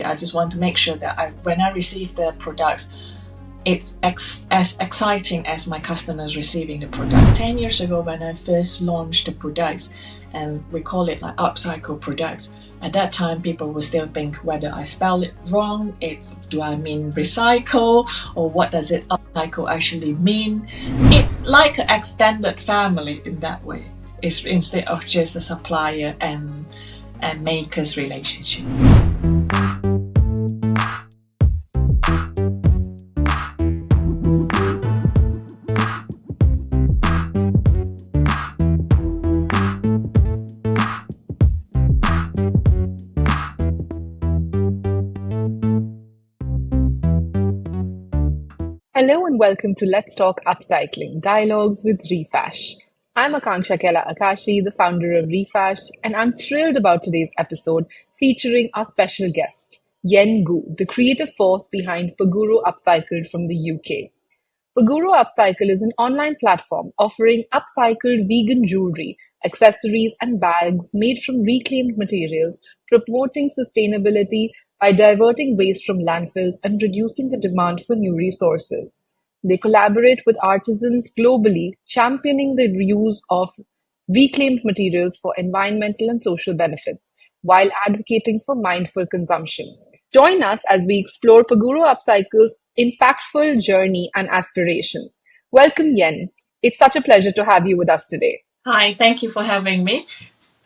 I just want to make sure that when I receive the products, it's as exciting as my customers receiving the product. 10 years ago, when I first launched the products, and we call it like upcycle products, at that time people would still think whether I spell it wrong, do I mean recycle, or what does it upcycle actually mean? It's like an extended family in that way. It's instead of just a supplier and maker's relationship. Hello and welcome to Let's Talk Upcycling, Dialogues with Refash. I'm Akanksha Kela Akashi, the founder of Refash, and I'm thrilled about today's episode featuring our special guest, Yen Goo, the creative force behind Paguro Upcycled from the UK. Paguro Upcycle is an online platform offering upcycled vegan jewellery, accessories and bags made from reclaimed materials, promoting sustainability by diverting waste from landfills and reducing the demand for new resources. They collaborate with artisans globally, championing the reuse of reclaimed materials for environmental and social benefits, while advocating for mindful consumption. Join us as we explore Paguro Upcycle's impactful journey and aspirations. Welcome, Yen. It's such a pleasure to have you with us today. Hi, thank you for having me.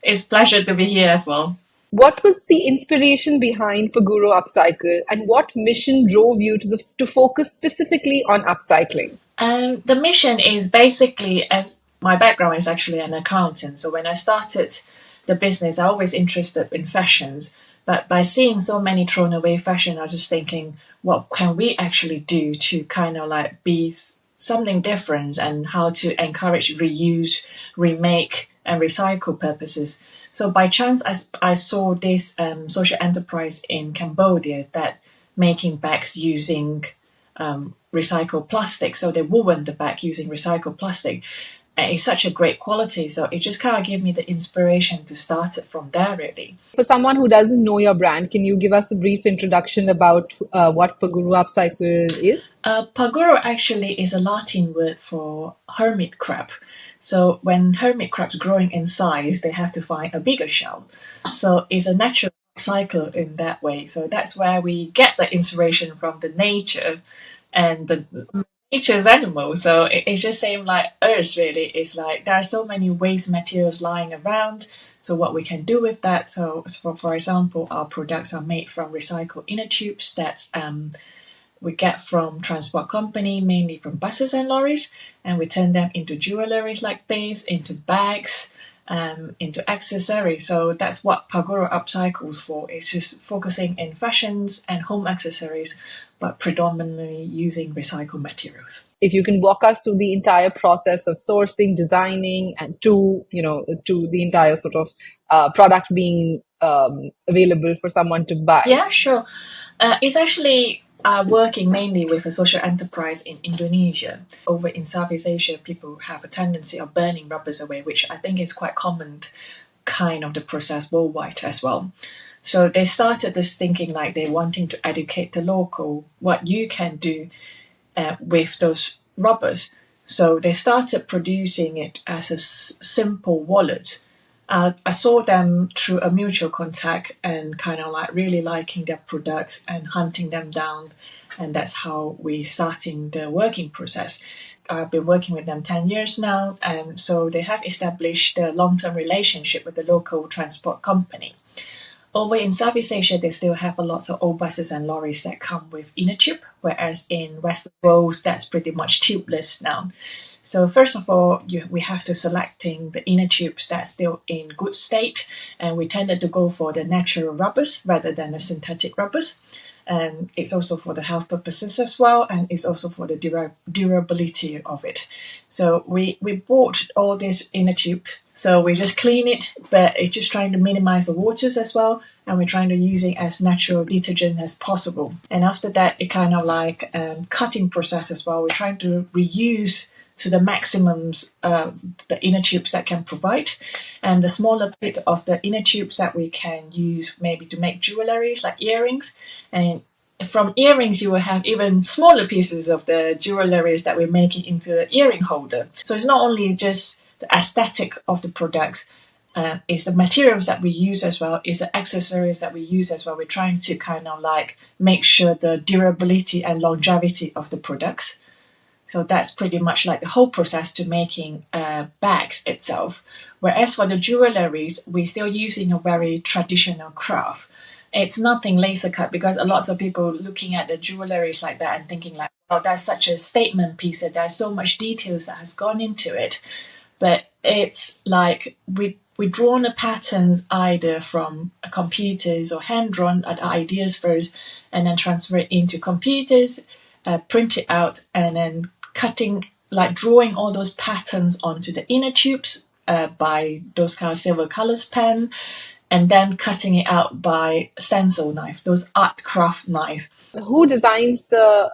It's a pleasure to be here as well. What was the inspiration behind Paguro Upcycle, and what mission drove you to focus specifically on upcycling? The mission is basically, as my background is actually an accountant, so when I started the business, I was always interested in fashions. But by seeing so many thrown away fashion, I was just thinking, what can we actually do to kind of like be something different, and how to encourage reuse, remake, and recycle purposes. So by chance, I saw this social enterprise in Cambodia that making bags using recycled plastic. So they woven the bag using recycled plastic. And it's such a great quality. So it just kind of gave me the inspiration to start it from there, really. For someone who doesn't know your brand, can you give us a brief introduction about what Paguro Upcycle is? Paguro actually is a Latin word for hermit crab. So when hermit crabs growing in size, they have to find a bigger shell. So it's a natural cycle in that way. So that's where we get the inspiration from the nature and the nature's animals. So it's just same like Earth, really. It's like there are so many waste materials lying around. So what we can do with that. So for example, our products are made from recycled inner tubes that we get from transport company, mainly from buses and lorries, and we turn them into jewellery like this, into bags, into accessories. So that's what Paguro Upcycles for. It's just focusing in fashions and home accessories, but predominantly using recycled materials. If you can walk us through the entire process of sourcing, designing, and to the entire sort of product being available for someone to buy. Yeah, sure. It's actually working mainly with a social enterprise in Indonesia. Over in Southeast Asia, people have a tendency of burning rubbers away, which I think is quite common kind of the process worldwide as well. So they started this thinking like they're wanting to educate the local what you can do with those rubbers. So they started producing it as a simple wallet. I saw them through a mutual contact and kind of like really liking their products and hunting them down. And that's how we starting the working process. I've been working with them 10 years now. And so they have established a long-term relationship with the local transport company. Over in Southeast Asia, they still have a lot of old buses and lorries that come with inner tube, whereas in Western worlds, that's pretty much tubeless now. So first of all, we have to selecting the inner tubes that's still in good state, and we tended to go for the natural rubbers rather than the synthetic rubbers. And it's also for the health purposes as well, and it's also for the durability of it. So we bought all this inner tube. So we just clean it, but it's just trying to minimize the waters as well. And we're trying to use it as natural detergent as possible. And after that, it kind of like cutting process as well. We're trying to reuse to the maximums, the inner tubes that can provide, and the smaller bit of the inner tubes that we can use maybe to make jewelleries like earrings. And from earrings, you will have even smaller pieces of the jewelleries that we're making into the earring holder. So it's not only just the aesthetic of the products, it's the materials that we use as well, it's the accessories that we use as well. We're trying to kind of like make sure the durability and longevity of the products. So that's pretty much like the whole process to making bags itself. Whereas for the jewelleries, we're still using a very traditional craft. It's nothing laser cut, because a lot of people looking at the jewelleries like that and thinking like, oh, that's such a statement piece, that there's so much details that has gone into it. But it's like we drawn the patterns either from computers or hand-drawn ideas first, and then transfer it into computers, print it out, and then cutting, like drawing all those patterns onto the inner tubes by those kind of silver colors pen, and then cutting it out by stencil knife, those art craft knife. Who designs the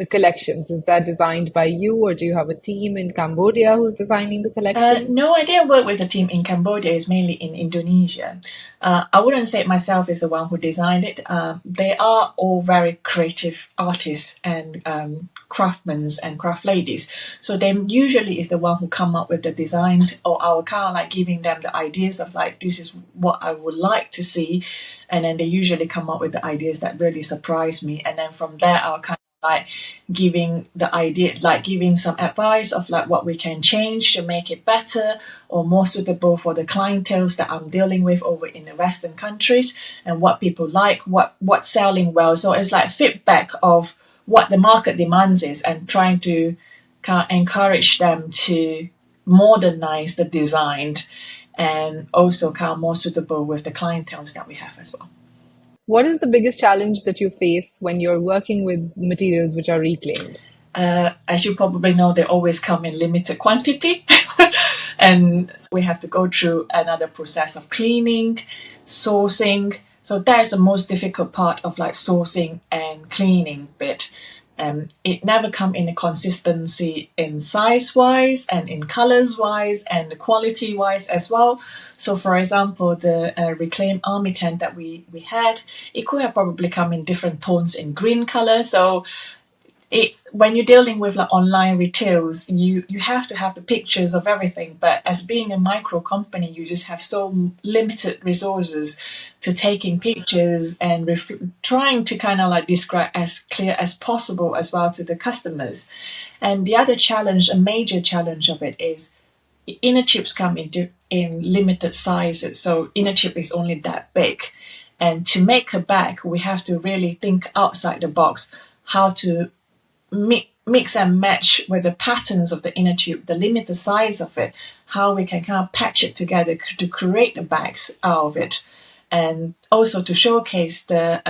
collections? Is that designed by you, or do you have a team in Cambodia who's designing the collections? No, I didn't work with a team in Cambodia. It's mainly in Indonesia. I wouldn't say myself is the one who designed it. They are all very creative artists and craftsmen and craft ladies. So they usually is the one who come up with the design, or I will kind of like giving them the ideas of like, this is what I would like to see. And then they usually come up with the ideas that really surprise me. And then from there, I'll kind of like giving the idea, like giving some advice of like what we can change to make it better or more suitable for the clientele that I'm dealing with over in the Western countries, and what people like, what's selling well. So it's like feedback of what the market demands is, and trying to kind of encourage them to modernize the design and also kind of more suitable with the clientele that we have as well. What is the biggest challenge that you face when you're working with materials which are reclaimed? As you probably know, they always come in limited quantity, and we have to go through another process of cleaning, sourcing. So that's the most difficult part of like sourcing and cleaning bit. It never come in a consistency in size wise and in colors wise and the quality wise as well. So for example, the reclaimed army tent that we had, it could have probably come in different tones in green color. So it's when you're dealing with like online retails, you have to have the pictures of everything. But as being a micro company, you just have so limited resources to taking pictures and trying to kind of like describe as clear as possible as well to the customers. And the other challenge, a major challenge of it, is inner tubes come in limited sizes. So inner tube is only that big. And to make a bag, we have to really think outside the box how to mix and match with the patterns of the inner tube, the limited size of it, how we can kind of patch it together to create the bags out of it, and also to showcase the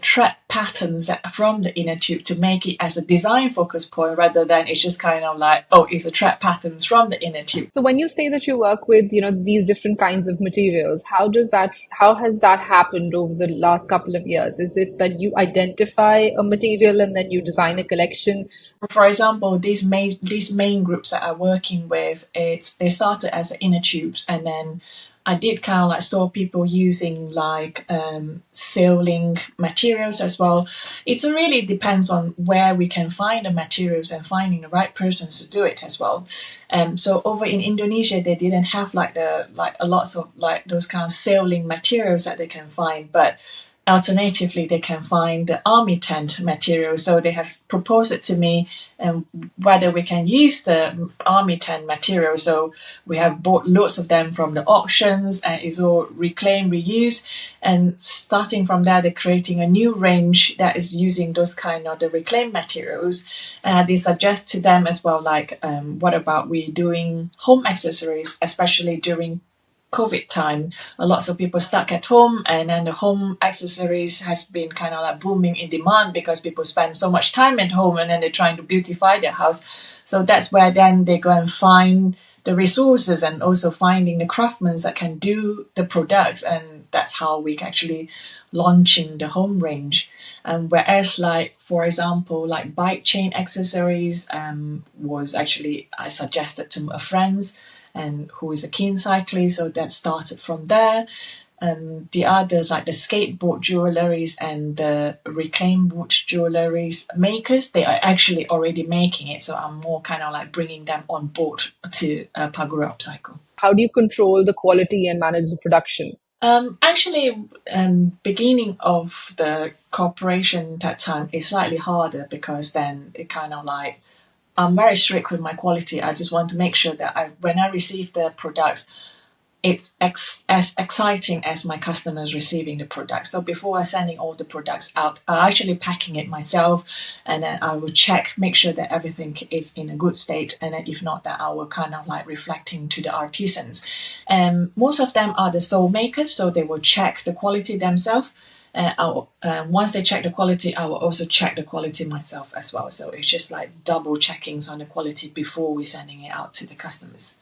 thread patterns that from the inner tube to make it as a design focus point, rather than it's just kind of like, oh, it's a thread patterns from the inner tube. So when you say that you work with, these different kinds of materials, how has that happened over the last couple of years? Is it that you identify a material and then you design a collection? For example, these main groups that I'm working with, they started as inner tubes, and then I did kind of like saw people using like sailing materials as well. It really depends on where we can find the materials and finding the right persons to do it as well. So over in Indonesia, they didn't have like a lots of like those kind of sailing materials that they can find, but alternatively, they can find the army tent material. So they have proposed it to me, and whether we can use the army tent material. So we have bought loads of them from the auctions, and it's all reclaimed, reused. And starting from there, they're creating a new range that is using those kind of the reclaimed materials. They suggest to them as well, like, what about we doing home accessories, especially during COVID time, lots of people stuck at home, and then the home accessories has been kind of like booming in demand because people spend so much time at home, and then they're trying to beautify their house. So that's where then they go and find the resources, and also finding the craftsmen that can do the products, and that's how we actually launching the home range. Whereas, like for example, like bike chain accessories was actually I suggested to a friend and who is a keen cyclist, so that started from there. The others like the skateboard jewelleries and the reclaimed wood jewelleries makers, they are actually already making it. So I'm more kind of like bringing them on board to Paguro Upcycle. How do you control the quality and manage the production? Actually, beginning of the cooperation that time is slightly harder because then it kind of like I'm very strict with my quality. I just want to make sure that when I receive the products, it's as exciting as my customers receiving the product. So before I sending all the products out, I actually packing it myself, and then I will check, make sure that everything is in a good state, and then if not, that I will kind of like reflecting to the artisans. And most of them are the sole makers, so they will check the quality themselves. Once they check the quality, I will also check the quality myself as well. So it's just like double checkings on the quality before we sending it out to the customers.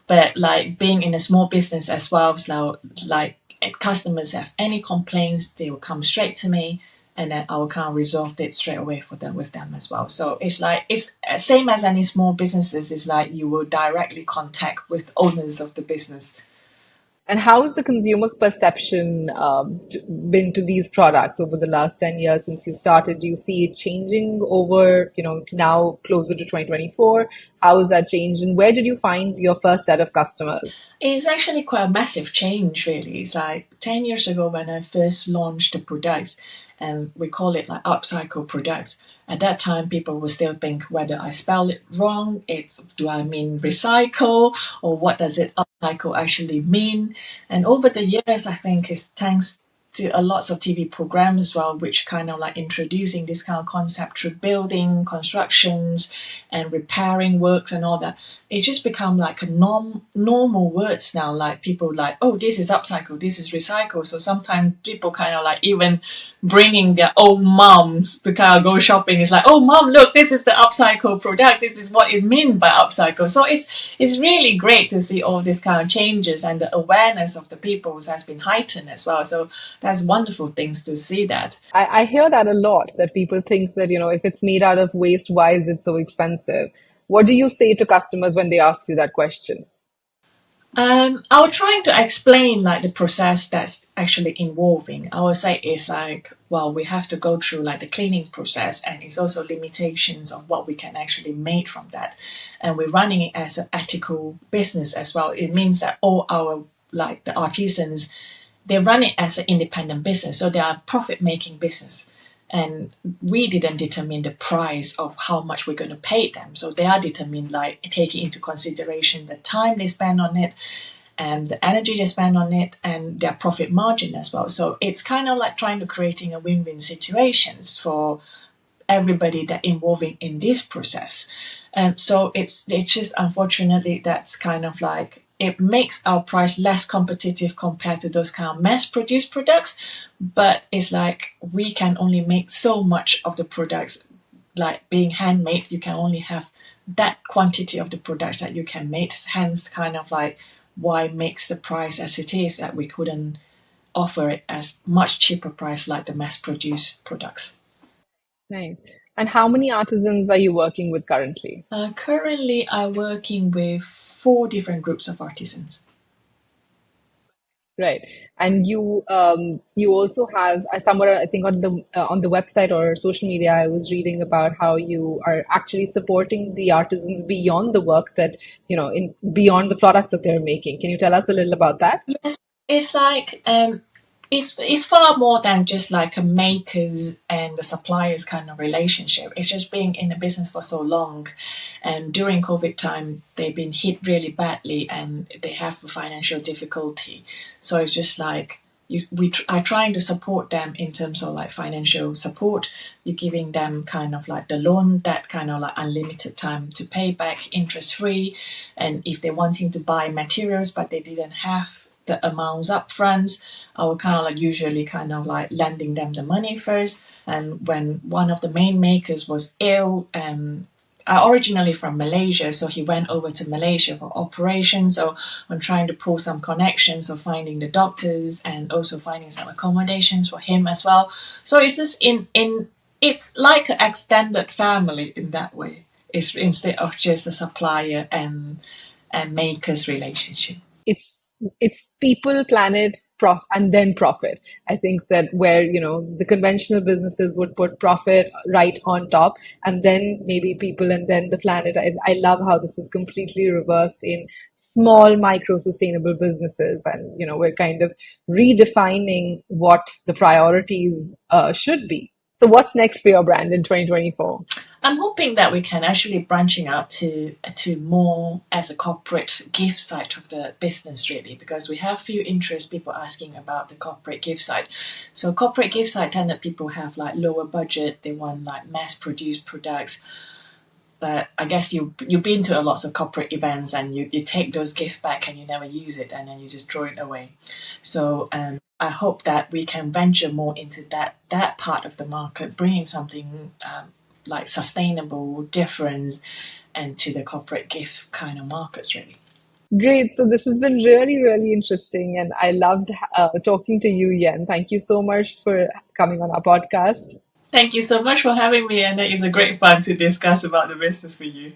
But like being in a small business as well, so like if customers have any complaints, they will come straight to me, and then I will kind of resolve it straight away for them with them as well. So it's like it's same as any small businesses. It's like you will directly contact with owners of the business. And how has the consumer perception been to these products over the last 10 years since you started? Do you see it changing over, now closer to 2024? How has that changed? And where did you find your first set of customers? It's actually quite a massive change, really. It's like 10 years ago when I first launched the products, and we call it like upcycle products. At that time, people will still think whether I spell it wrong. Do I mean recycle, or what does it upcycle actually mean? And over the years, I think it's thanks to a lots of TV programs as well, which kind of like introducing this kind of concept through building, constructions, and repairing works and all that. It's just become like a normal words now. Like people like, oh, this is upcycle, this is recycle. So sometimes people kind of like even bringing their own moms to kind of go shopping. It's like, oh, mom, look, this is the upcycle product. This is what it means by upcycle. So it's really great to see all these kind of changes, and the awareness of the people has been heightened as well. So that's wonderful things to see that. I hear that a lot, that people think that, if it's made out of waste, why is it so expensive? What do you say to customers when they ask you that question? I was trying to explain like the process that's actually involving. I would say it's like, well, we have to go through like the cleaning process, and it's also limitations of what we can actually make from that. And we're running it as an ethical business as well. It means that all our like the artisans, they run it as an independent business, so they are a profit-making business. And we didn't determine the price of how much we're going to pay them. So they are determined like taking into consideration the time they spend on it and the energy they spend on it and their profit margin as well. So it's kind of like trying to creating a win-win situations for everybody that involving in this process. And so it's just unfortunately that's kind of like it makes our price less competitive compared to those kind of mass-produced products. But it's like we can only make so much of the products. Like being handmade, you can only have that quantity of the products that you can make. Hence, kind of like why makes the price as it is, that we couldn't offer it as much cheaper price like the mass-produced products. Nice. And how many artisans are you working with currently? Currently, I'm working with 4 different groups of artisans. Right. And you also have somewhere, I think, on the website or social media, I was reading about how you are actually supporting the artisans beyond the work that, in beyond the products that they're making. Can you tell us a little about that? Yes, it's like it's far more than just like a makers and the suppliers kind of relationship. It's just being in the business for so long, and during COVID time, they've been hit really badly and they have a financial difficulty. So it's just like we are trying to support them in terms of like financial support. You're giving them kind of like the loan that kind of like unlimited time to pay back interest free, and if they're wanting to buy materials but they didn't have the amounts up front, I will kind of like usually kind of like lending them the money first. And when one of the main makers was ill, originally from Malaysia, so he went over to Malaysia for operations. So I'm trying to pull some connections of finding the doctors and also finding some accommodations for him as well. So it's just in it's like an extended family in that way. It's instead of just a supplier and makers relationship. It's people, planet, and then profit. I think that where the conventional businesses would put profit right on top, and then maybe people, and then the planet. I love how this is completely reversed in small micro sustainable businesses, and we're kind of redefining what the priorities should be. So what's next for your brand in 2024? I'm hoping that we can actually branching out to more as a corporate gift side of the business really, because we have few interest people asking about the corporate gift side. So corporate gift side tend that people have like lower budget, they want like mass produced products. But I guess you've been to a lots of corporate events and you take those gifts back and you never use it and then you just throw it away. So I hope that we can venture more into that part of the market, bringing something like sustainable difference and to the corporate gift kind of markets really. Great. So this has been really, really interesting, and I loved talking to you, Yen. Thank you so much for coming on our podcast. Thank you so much for having me, and it is a great fun to discuss about the business with you.